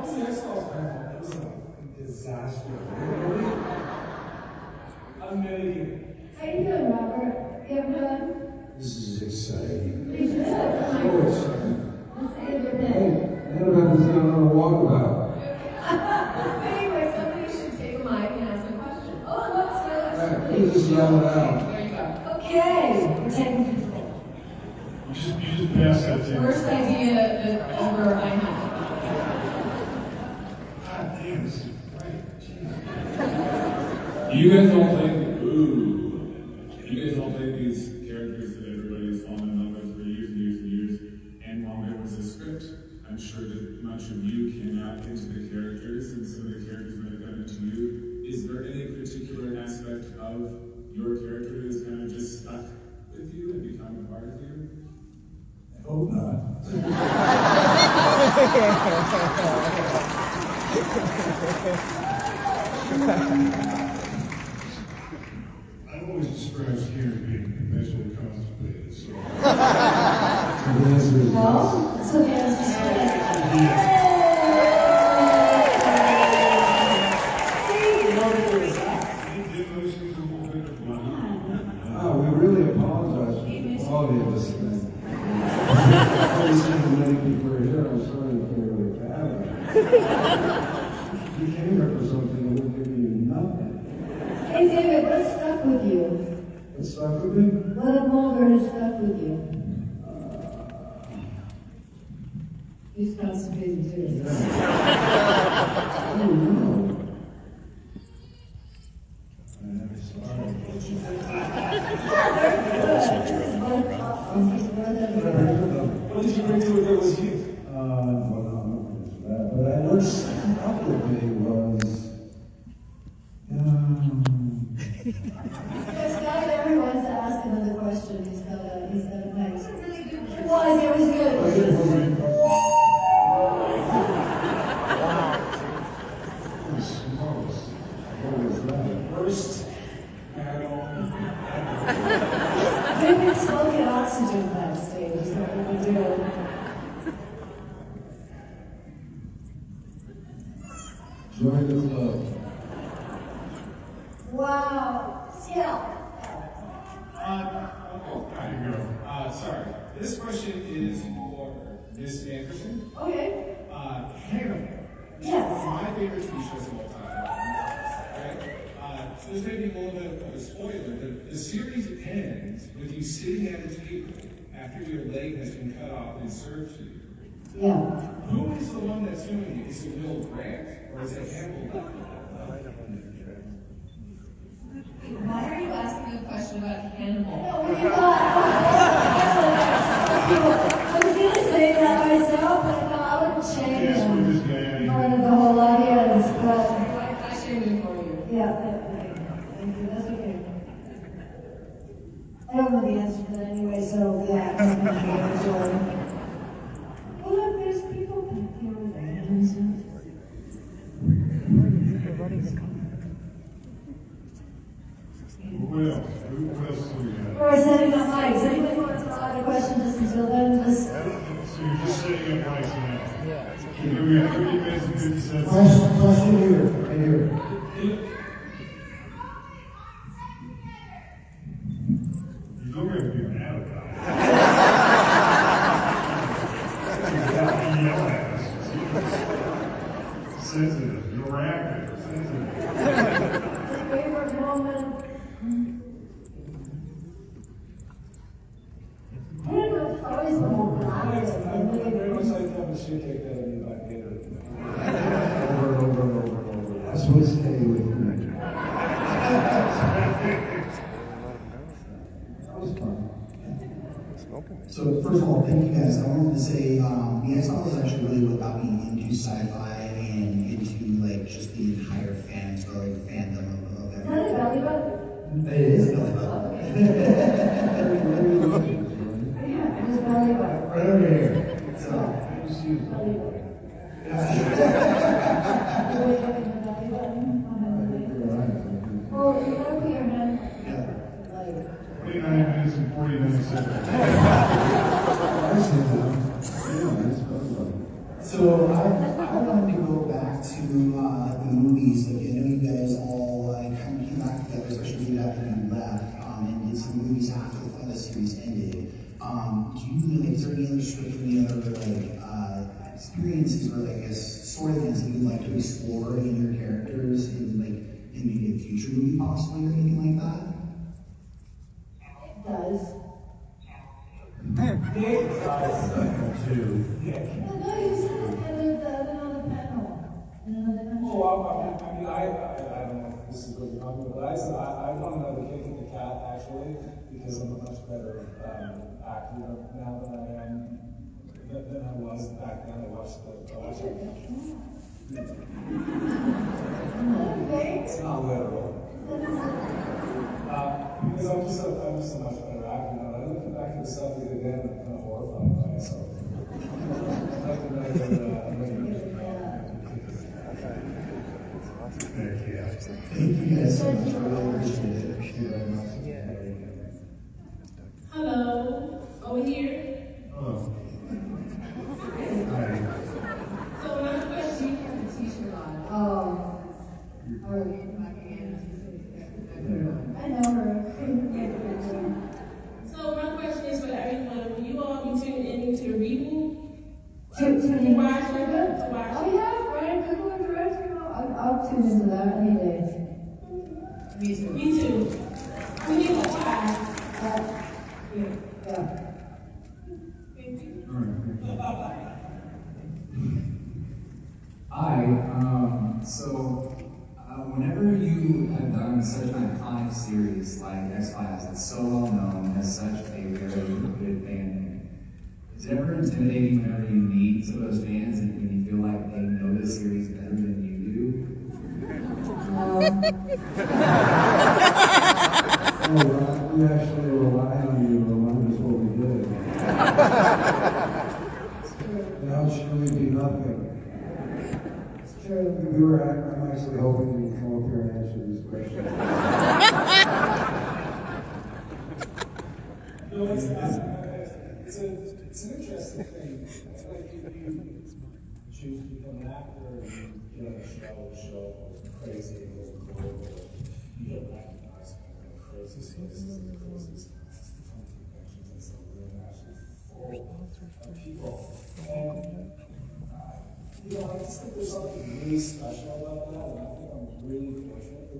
honestly, I saw his grandpa. It was a disaster. I'm Megan. How you doing, Robert? You having fun? This is exciting. You should. So exciting. Let's see if you're Hey, Annabelle is not on a walkabout. Anyway, somebody should take a mic and ask a question. Oh, look, Right, you just yell it out. there you go. Okay, we're taking control. You just pass that to Worst idea that ever I had. God damn, this is great. Jeez. You guys all play You guys all played these characters that everybody's fallen in love with for years and years and years, and while there was a script, I'm sure that much of you came out into the characters, and some of the characters might have gotten into you. Is there any particular aspect of your character that has kind of just stuck with you and become a part of you? I hope not. I've always described Skinner as being mentally constipated, so. Well, that's what the answer is. Yeah. Oh, we really apologize for the quality of this thing. Many people are here, I'm sorry if they're really bad. You came here for something that will give you nothing. Hey, David, what's stuck with you? What's stuck with me? What longer is stuck with you? He's constipated too. I don't know. I'm sorry. What did you bring to it that was you? Well, no, I'm not going to answer that. But what stuck with me was. This guy there who wants to ask another question, he's got a mic. It was good. First, They've been smoking oxygen backstage, is what we've been doing. join the club. Wow. Still. There you go. Sorry. This question is for Miss Anderson. Okay. Hannibal. Yes. My favorite TV shows of all time. Right? So this may be a little bit of a spoiler, but the series ends with you sitting at a table after your leg has been cut off and served to you. Yeah. Who is the one that's doing it? Is it Will Grant or is it Hannibal? Why are you asking a question about Hannibal? I was going to say that myself, but I thought I would change Yes, we're just mad. part of the whole audience, but I shamed it for you. yeah, thank you, that's okay. I don't know the answer to that anyway, so yeah. Well, look, there's people back here with their hands up. Who else do we have? We're setting up mics. Anybody want to ask a question just until then? Just So you're just setting up mics now? Yeah. We have 30 minutes and 50 seconds. Question here, right here. You look like you're mad about it. Yell at us. Sensitive. You're active. Sensitive. favorite moment. I don't know, it's always the more collaborative. Very much like to have a shit kicked out of me by Peter. Over and over and over and over. That's what's stay with me. That was fun. So first of all, thank you guys. I wanted to say, the X-Files was actually really what got me into sci-fi and into like just the entire growing fandom of Is that a belly button? It is a belly button. Yeah, it is belly button. Right over here. So, Belly button. yeah. You wake up in the belly button on Monday. Oh, you gotta put your hand like 29 minutes and 49 seconds. I see now. Yeah, that's fun. So So I wanted to go back to the movies. Like, I know you guys all kind of came back together, especially after you left, and did some movies after the series ended. Is there any other script, any other experiences or I guess storylines that you'd like to explore in your characters in maybe a future movie possibly or anything like that? It does. It does too. No, you said it another panel. Oh, I mean, I don't know if this is what you're talking about, but I want another kick at the cat, actually, because I'm a much better actor now than I was back then. I watched it. Okay. It's not literal. Because I'm just a much better actor now. I look back at the stuff we did then, and I'm kind of horrified by myself. Thank you guys so much. I really appreciate it. Thank you very much. Hello, over here. Hello. So my question, you have a t-shirt on. I know her. So my question is for everyone, will you all be tuning into Reboot? To watch watch it? To watch Oh it? yeah, Brian Coogler director. I'll tune into that any day. Me too. Me too. We need to watch. Yeah. Whenever you have done such an iconic series like X-Files, that's so well known, has such a very good fan base, is it ever intimidating whenever you meet some of those fans and when you feel like they know the series better than you do? We actually rely on you to remind us what we did. Without you, we'd be nothing. It's true. I'm actually hoping you can come up here and answer these questions. No, it's an interesting thing. It's like you choose to become an actor and you get on a show goes crazy and goes global. You get recognized by the craziest places and the craziest conventions and some room actually full of people. And I just think there's something really special about that, and I think I'm really fortunate to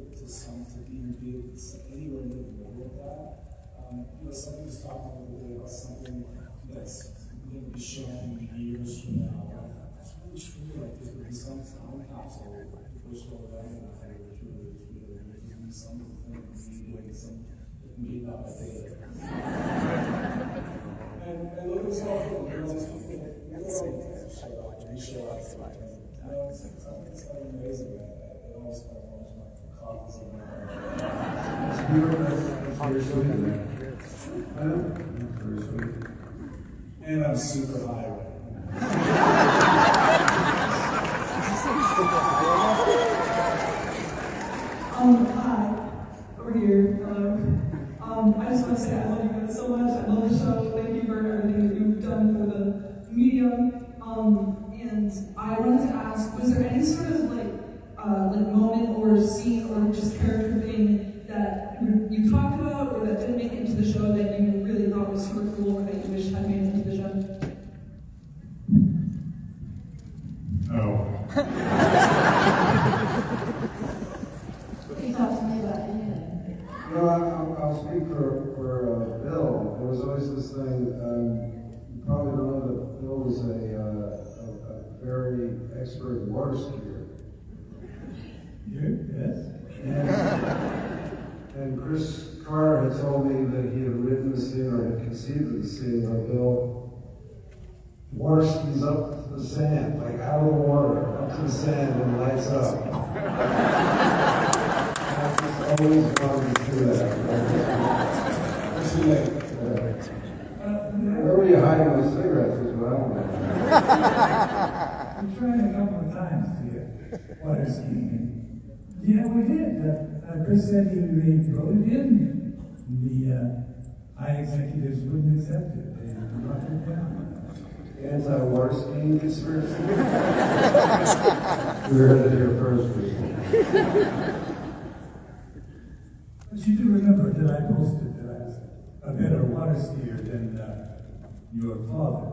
even be anywhere near the middle of that. Somebody was talking the other day about something that's going to be shown years from now. That's really true. Like there's going to be some time capsule if we're still around in 100 or 200 years. There's going to be something doing some meeting up at data. And look at some of the girls show up and we show up. It's kind of amazing that it always kind of warms my coffees in my heart. It's beautiful. I know. Very sweet. And I'm super high right now. Hi. Over here. Hello. I just want to say I love you guys so much. I love the show. Thank you for everything that you've done for the medium. And I wanted to ask, was there any sort of like moment or scene or just character thing that you talked about or that didn't make it into the show that you really thought was super cool or that you wish had made it into the show? No. Can you talk to me about anything? I'll speak for Bill. There was always this thing, you probably don't know that Bill is a very expert water skier. Yes. And Chris Carr had told me that he had written the scene or had conceived of the scene where Bill water skis up to the sand, like out of the water, up to the sand and lights up. I just always wanted to do that. It's too late. Where were you hiding those cigarettes is what I want to know. We tried a couple of times to get water skiing. Yeah, we did. Chris said he wrote it in. The high executives wouldn't accept it. They locked it down. anti-water skiing conspiracy? We heard it here first, people. But you do remember that I posted that I was a better water skier than your father.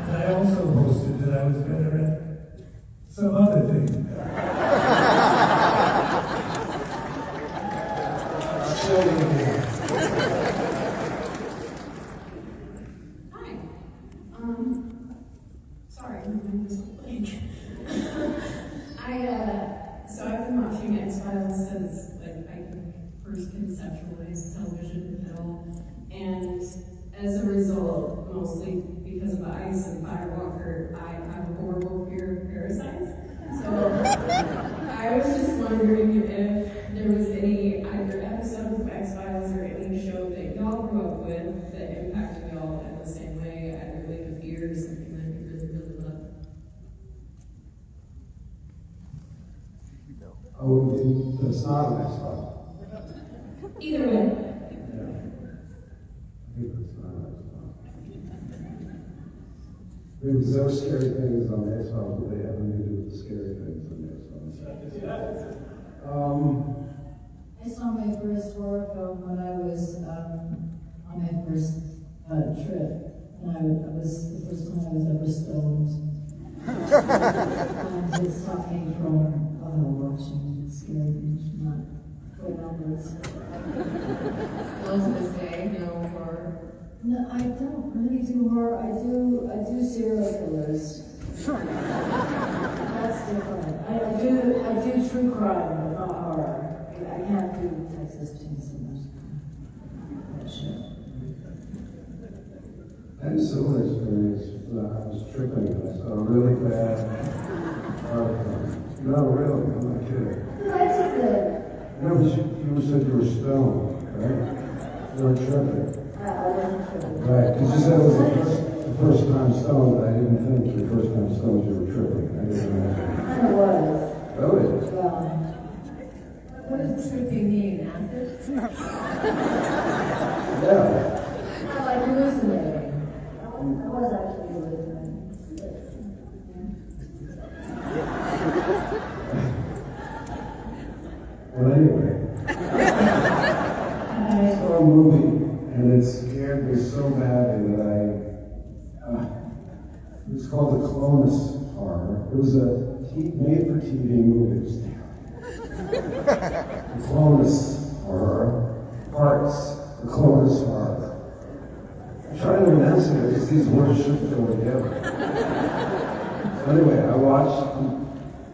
And I also posted that I was better at some other things. Hi. Sorry, my mind is blank. So I've been watching X-Files since, like, I first conceptualized television at all. And as a result, mostly because of the Ice and Firewalker, I have a horrible fear of parasites. So I was just wondering if there was any either episode of X-Files or any show that y'all grew up with that impacted y'all in the same way, either like a fear or something that you really, really love. Oh, it's not an X-File. Either way. Yeah. I think it's not an X-File. Because those scary things on the X-Files, but they have nothing to do with the scary things on the X-Files. I saw my first horror film when I was on my first trip, and I was the first time I was ever stoned. And it stopped me from watching scary things, not quite onwards. Still to this day, no horror. No, I don't really do horror. I do serial killers. That's different. I do true crime, but not horror. I can't do Texas Chainsaw Massacre. I had a similar experience. I was tripping and I saw a really bad article. No, really, I'm not kidding. I just said, No, but you said you were stoned, right? You were tripping. I wasn't tripping. Right, because you said it was the first time stoned. I didn't think the first time stoned you were tripping. I didn't imagine. I was. Oh, yeah. Well, What does tripping mean? Acid? Yeah. I like hallucinating. I was actually hallucinating. Well, anyway. I saw a movie, and it scared me so badly that it was called The Clonus Horror. It was a made-for-TV movie. The Clonus Horror. Parts. The Clonus Horror. I'm trying to announce it because these words shouldn't go together. Anyway, I watched,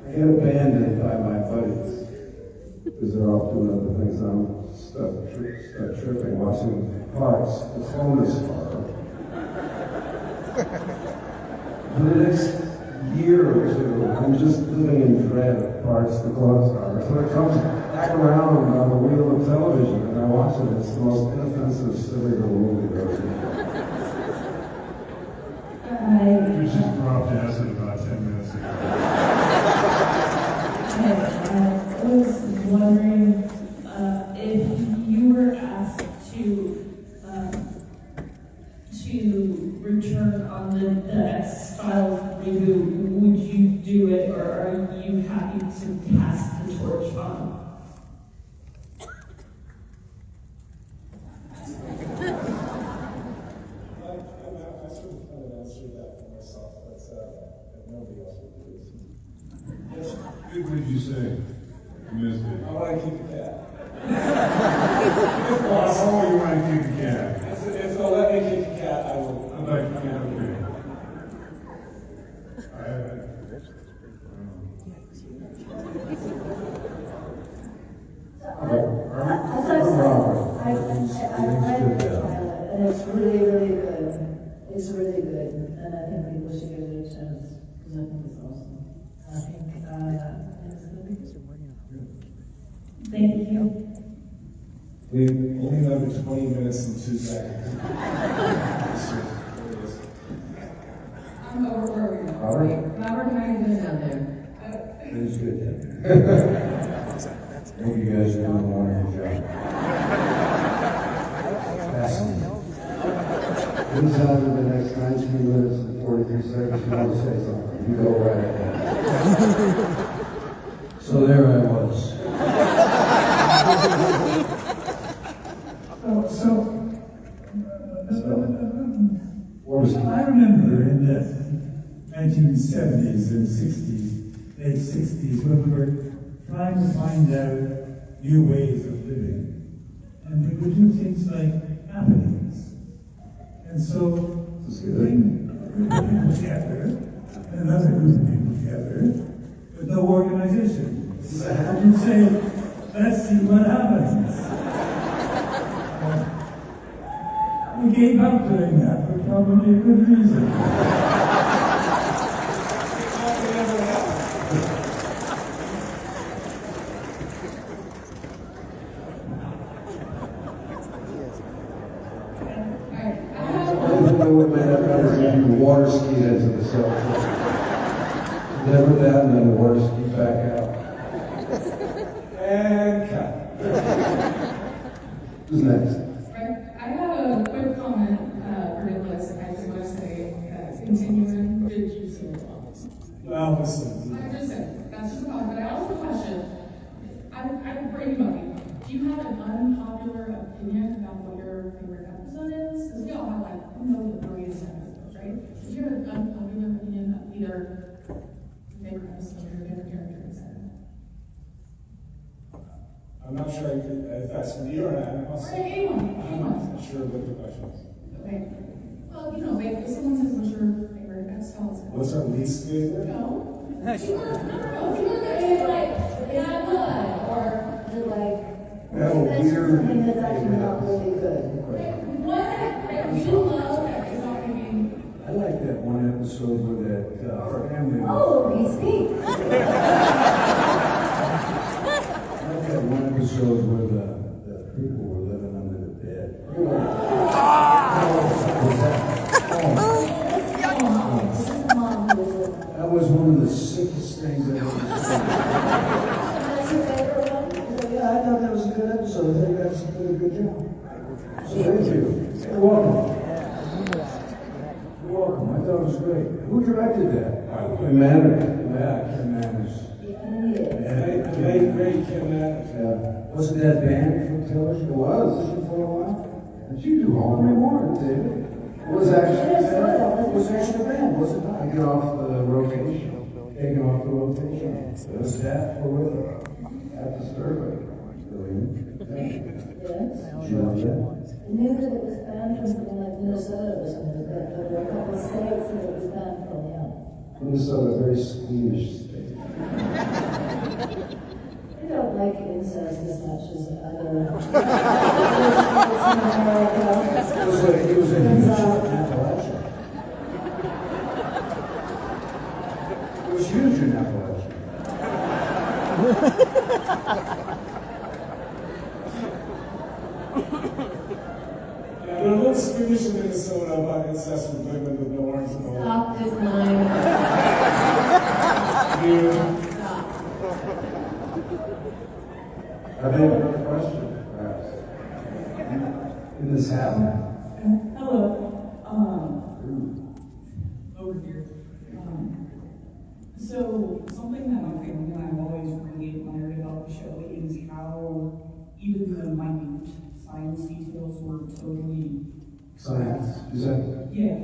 I get abandoned by my buddies because they're off doing other things. I'm stuck tripping, watching Parts, The Clonus Horror. For the next year or two, I'm just living in dread of Parts, The Clonus Horror. So it comes back around on the wheel of television, and I watch it. It's the most inoffensive, silly little movie there is. You just dropped acid about 10 minutes ago. I was wondering if you were asked to return on the X-Files reboot, would you do it, or are you happy to pass the torch on? I sort of kind of answered that for myself, but if nobody else would do this. What did you say? I missed it. I want to keep the cat. Oh, you want to keep the cat? If they'll let me keep the cat, I will. I'd like to keep it. I like the pilot, and it's really, really good. It's really good, and I think people should give it a chance, because I think it's awesome. I think it's really good. Thank you. We only have 20 minutes and 2 seconds. Over where we All right. Robert, how are you doing down there? It was good. Hope you guys are doing a wonderful job. Fascinating. Anytime in the next 19 minutes and 43 seconds, you want to say something, you go right ahead. So there I was. I remember in the 1970s and 60s, late 60s, when we were trying to find out new ways of living. And we would do things like happenings. And so, bring a group of people together, and another group of people together, with no organization. And say, let's see what happens. We gave up doing that for probably a good reason. Water ski into the cell. Never that, and then the water ski back out. And cut. Who's next? I have a quick comment for Nicholas. I just want to say, continuing, did you see it all? Well, listen. I just said, that's just a comment, but I also have a question. I'm afraid about you. Do you have an unpopular opinion about what your favorite episode is? Because we all have, like, who knows the greatest episodes, right? Do you have an unpopular opinion of either favorite episode or favorite character, etc.? I'm not sure if that's for you or not. Anyone. I'm not sure what the question is. Okay. Well, you know, if someone says, what's your favorite episode? What's our least favorite? No. You were like, yeah, good, or is it like, Well, that's weird. something that's actually not really good. What you love that is not going to be. I like that one episode where that family. Oh, he speaks. I like that one episode where the people were living under the bed. That was one of the sickest things I've ever seen. That's your favorite one? Yeah, I thought that was a good episode. I think that's did a good job. So thank you. You're welcome. You're welcome. I thought it was great. Who directed that? Kim Manners. Yeah, Kim Manners. Great, Kim Manners. Yeah. Wasn't that banned from television? It was for a while. Did you do all my work, David? It was actually banned, was it not? Taken off the rotation. Taken off the rotation. It was that for it. At the survey. Brilliant. Yes. Did you know that? I knew that it was banned from something like Minnesota or something like that. There were a couple of states that it was banned from, yeah. Minnesota, a very squeamish state. I don't like incest as much as other states in America. It was a huge Appalachia. It was huge in Appalachia. Yeah, there are little squeamish in Minnesota about incest with women with no arms and no legs. Stop this line. Stop. I may have another question, perhaps. Did this happen? Hello. Over here. So something that my family and I have always really admired about the show is how even the minute science details were totally Science. Is that? yeah.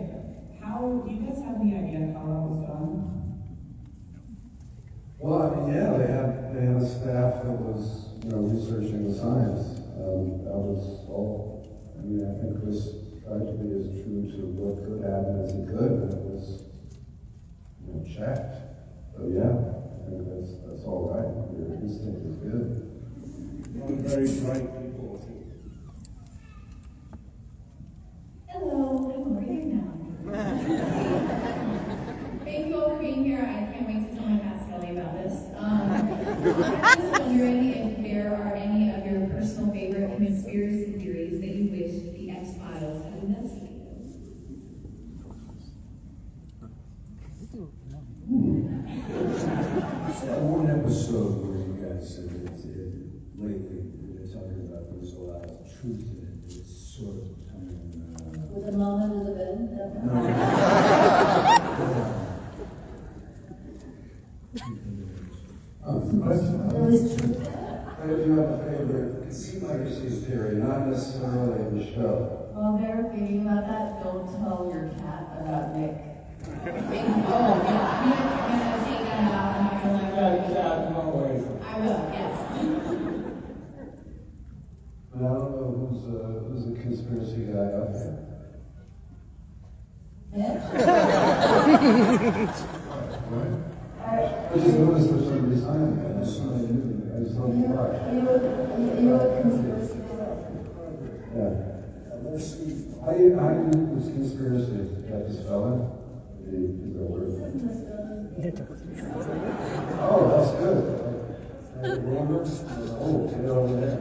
How do you guys have any idea how that was done? Well, I mean, yeah, they had a staff that was, researching the science. That was all. I mean, I think Chris tried to be as true to what could happen as he could, and it was, checked. So yeah, I think that's all right. Your instinct is good. One very bright people, too. Hello, I'm reading now. Thank you all for being here. I can't wait to tell my past Kelly about this. I'm just wondering if there are any of your personal favorite conspiracy theories that you wish the X-Files had investigated. That one episode where you guys said lately they're talking about there's a lot of truth in it. It's sort of becoming. With the moment of the bed. It was true. If you have a favorite conspiracy theory, not necessarily the show. While they're thinking about that, don't tell your cat about Nick. Oh, yeah, I'm gonna take that out. I'm not gonna let her. I will, yes. I don't know who's a conspiracy guy out there. I just noticed for some reason I just don't know why. You a conspiracy Yeah. How do you use conspiracy? You have to spell it? Is that word? Oh, that's good. Oh, get over there.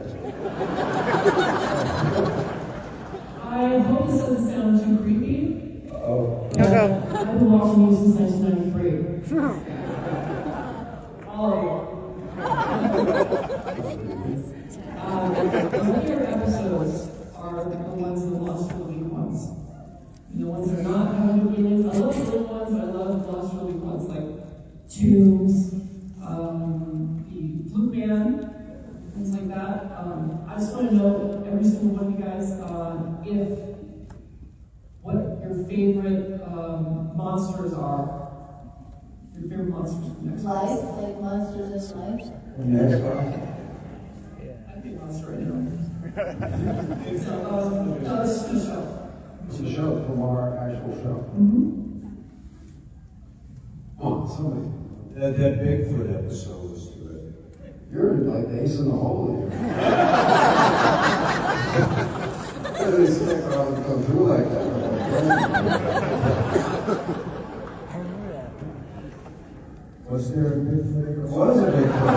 I hope this doesn't sound too creepy. Oh. I've been watching you since 1993. All of you. My favorite episodes are the ones in the Lost Really ones. The ones that are not having beginnings. I love the little ones, but I love the Lost Really ones like Tombs, the Fluke Band, things like that. I just want to know, every single one of you guys, what your favorite monsters are. Your favorite monsters from next Life, like monsters in life. Next one. I think monster right now. No, this is the show. It's a show from our actual show. Oh, somebody. That Bigfoot episode was good. You're like the ace in the hole here. I didn't expect Rob to come through like that. Was there a Bigfoot It episode? was a Bigfoot.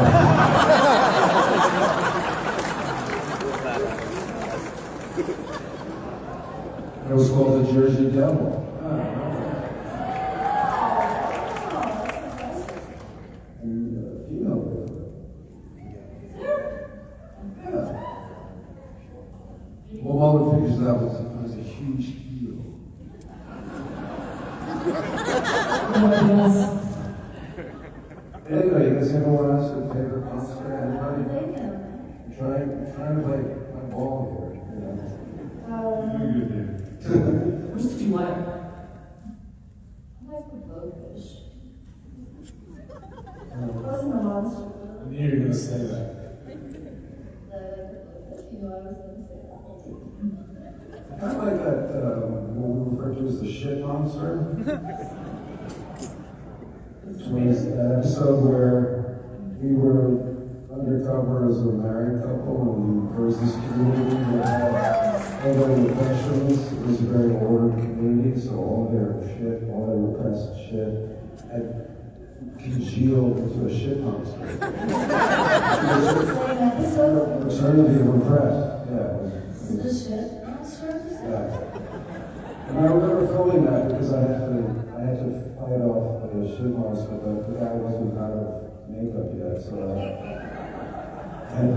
It was called the Jersey Devil. And female Bigfoot. Yeah. Well, one of the figures that was a huge heel. Anyway, you guys anyone else with a favorite monster? Anybody? Trying to play my ball here. You know? You're good there. Which did you like? I like the blowfish. It wasn't a monster. I knew you were going to say that. I like the blowfish. You know, I was going to say that. I kind of like that, what we refer to as the shit monster. It was an episode where we were undercover as a married couple, and there was this community that had nobody professionals. It was a very ordered community, so all their shit, all their repressed shit, had congealed into a shit monster. Same episode? Eternity repressed, yeah. Is this shit monster episode? Yeah. And I remember filming that because I had to fight off the shit monster, but the guy wasn't out of makeup yet, so I had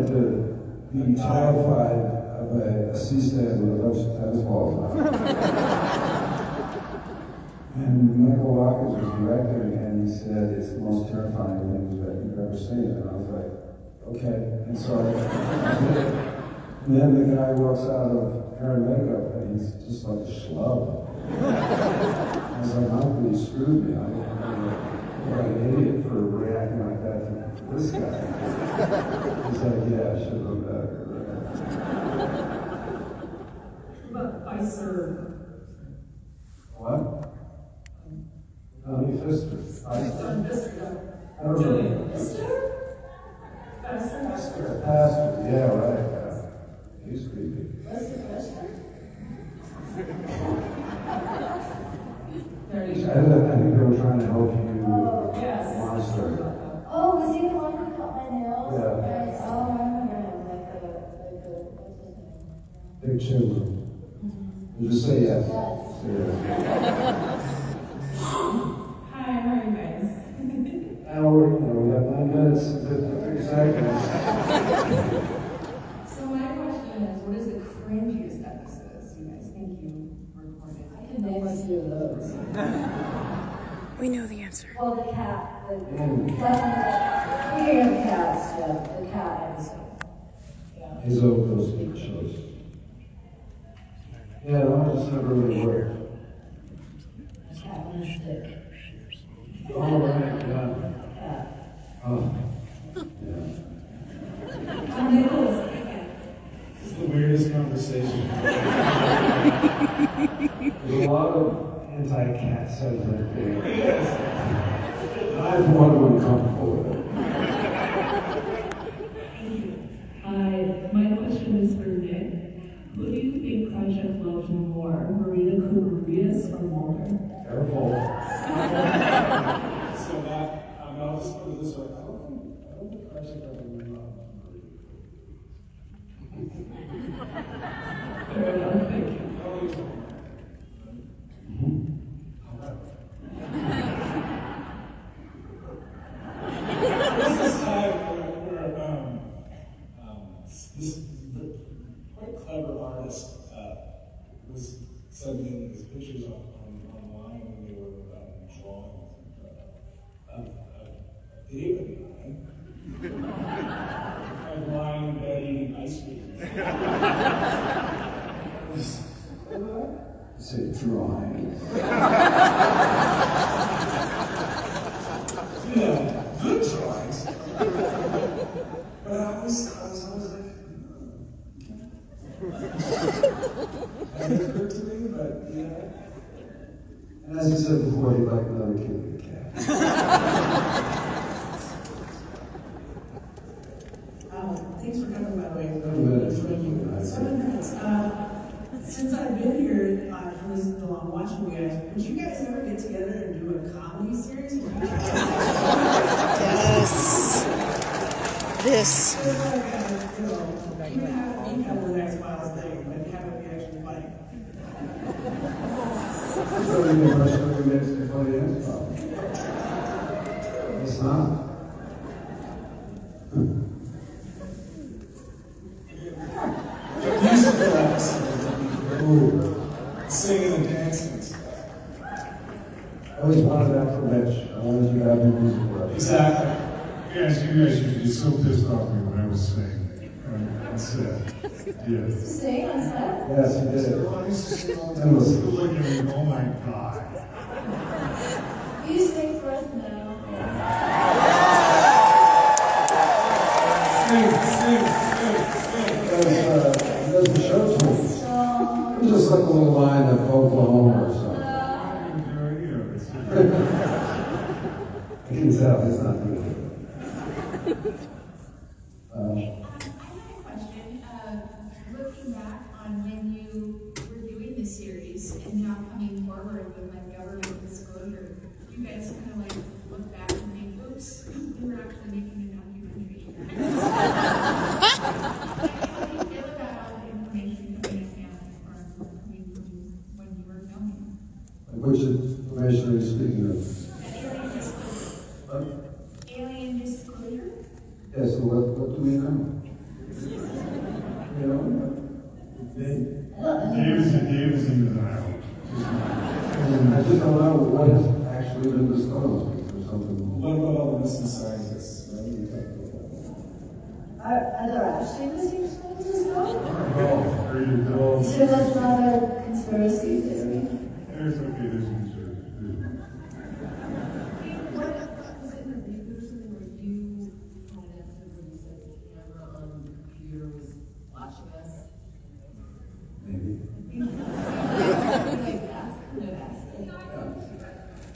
to be terrified of a C-stand with a bunch of tennis balls on it. And Michael Watkins was directing, and he said it's the most terrifying thing that you've ever seen. And I was like, okay. And so I did it. And then the guy walks out of hair and makeup, and he's just like a schlub. I was like, how could he screw me? I'm like an idiot for reacting like that to this guy. He's like, yeah, I should have done better. But I serve. What? Honey Pfister. I don't know. Julian. Pastor, yeah, right. Yeah. He's creepy. There you I go. think they were trying to help you Yes. monster. Oh, was he the one who cut my nails? Yeah. Right. Oh, I remember him. What's his name? Big chin. You just say yes. Hi, how are you guys? Now we have 9 minutes and 53 seconds. So my question is, what is the cringiest episodes you guys think you were I can name a few of those. We know the answer. Well, the cat, speaking of cats, yeah, the cat episode. Yeah. His own those big shows. Yeah, no, I just never really worked. The cat on a stick. Oh, right, yeah. Cat. Oh, yeah. It's the weirdest conversation. There's a lot of anti-cat sentiment there. I, for one, am uncomfortable with it. Hi, my question is for Nick. Who do you think Project loved more, Marina Koukourias or Mulder? Careful. So that, I'll just put it this way. I don't think Project ever loved Fair enough, thank you. This is time where this quite clever artist was sending his pictures online when they were drawing David and I blind Betty ice cream. Say drawing. Yeah, good drawings. But I was like, it occurred to me, but And as you said before, he'd like another kid with a cat. Thanks for coming, by the way. minutes. 7 minutes. Since I've been here for this long watching you guys, would you guys ever get together and do a comedy series? Yes. This. You have the X-Files thing, but have it be actually funny. It's not even a question of who makes the funny answer. It's not. musical episodes of people singing and dancing and stuff. I always wanted that for Mitch. I wanted you to have your music right. Exactly. Yes, you guys used to be so pissed off at me when I was saying on set. Yes. Staying on set? Yes, he did. Endlessly. Look at me, oh my God. You sing for us now. Does the show to me. It's just like a little line of Oklahoma or something. I can tell he's not doing it. Question, looking back on when you were doing the series and now coming forward with like government disclosure, you guys kind of like look back and think, oops, we were actually making a documentary. How do you feel about all the information coming out or coming from when you were filming? Which information are you speaking of? Alien disclosure? Yes, so what do we know? You know? Davis in denial. I just don't know what has actually been disclosed or something. What about all the missing scientists? Are there actually missing scientists though? Oh, there you go. So that's not a conspiracy theory? There's okay, there's conservative. What was it in the reboot or something where you had an episode where you said the camera on the computer was watching us? Maybe.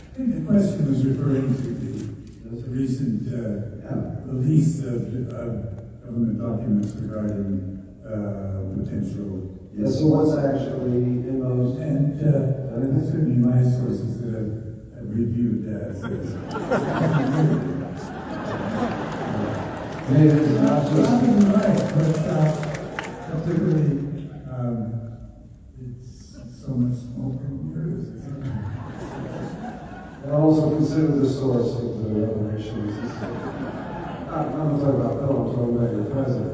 I think the question was referring to the recent release of government documents regarding potential. Yeah, so what's actually in those? And certainly my sources that have reviewed that. Maybe it's not just. Right, but particularly it's so much smoke and mirrors. And also consider the source of the revelations. I'm not talking about Bill, I'm talking about your president.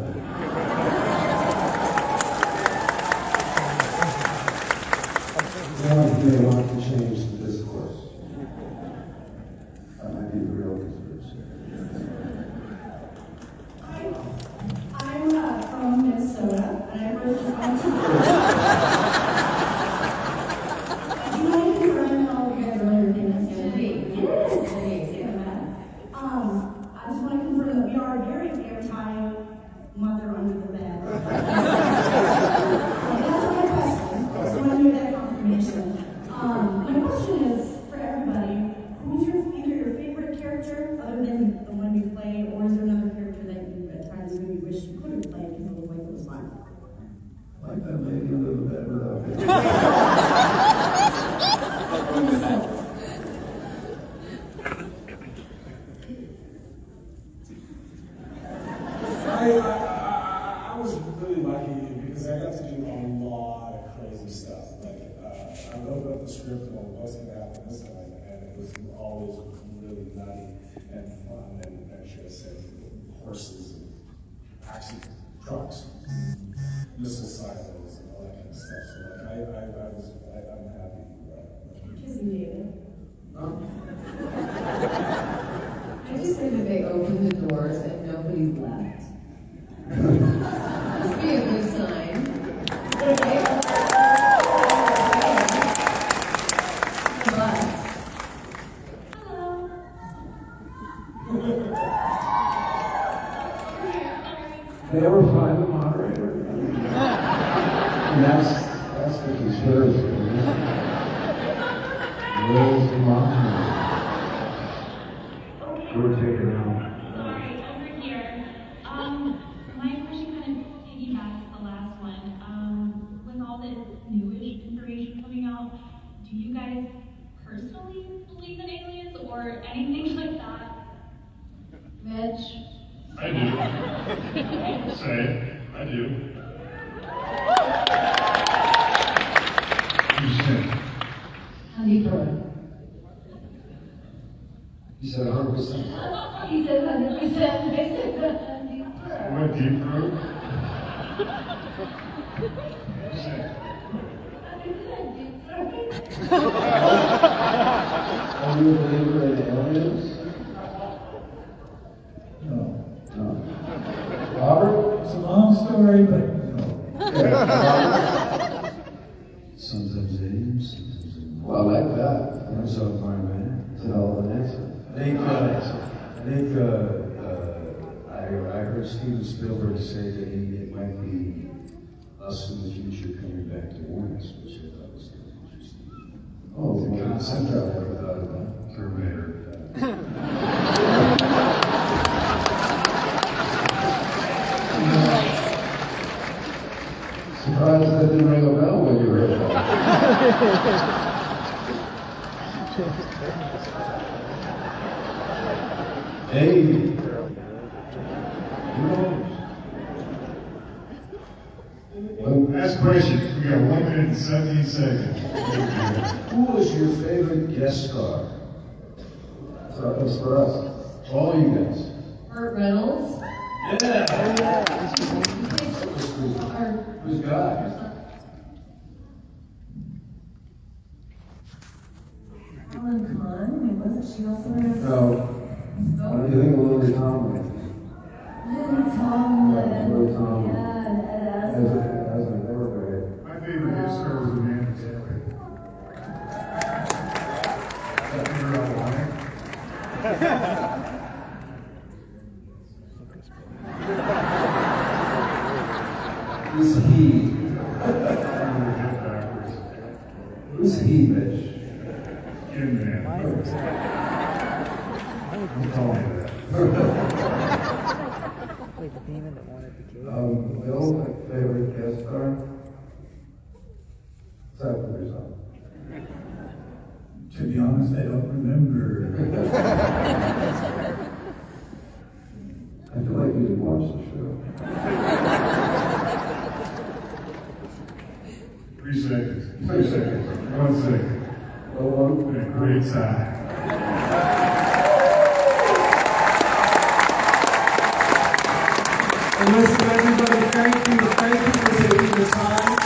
and fun, and should I say, horses and actually trucks, missile silos and all that kind of stuff. So like I'm happy. Kissing David. I just say that they opened the doors and nobody's left. Must be a good sign. They ever find the moderator? And that's the conspiracy. Where's the moderator? We're taking out. Sorry, over here. My question kind of piggybacks the last one. With all this newish information coming out, do you guys personally believe in aliens or anything like that? Mitch? I do. Say it. I do. You say. Honeyburn. You said 100%. He said 100%. I said 100%. I went deeper. Say. Are you a believer in aliens? No. No. Robert? It's a long story, but no. Yeah, sometimes aliens, sometimes aliens. Well, I like that. That's so fine, man. It's an hell of an answer. I heard Steven Spielberg say that it might be us in the future coming back to warn us, which I thought was kind of interesting. Oh, the well, concept I I never never thought about. Terminator. Surprised that didn't ring a bell when you heard that. Hey, who knows? Last question. We got 1 minute and 17 seconds. Who was your favorite guest star? So that's for us. All you guys. Burt Reynolds. Yeah. Who's God? Helen Kahn. I mean, wasn't she also in a... No. What do you think of Lily Tomlin? Lily Tomlin. Lily Tomlin. Yeah, As an evergreen. My favorite guest star was Amanda Taylor. That figure out why? Who's he? Who's he, Mitch? Kim Man. I'm calling you that. Bill, my favorite guest star? Aside from yourself. To be honest, I don't remember. I feel like you didn't watch the show. 3 seconds. 2 seconds. 1 second. Well, Been a great time. And listen, everybody, thank you for taking the time.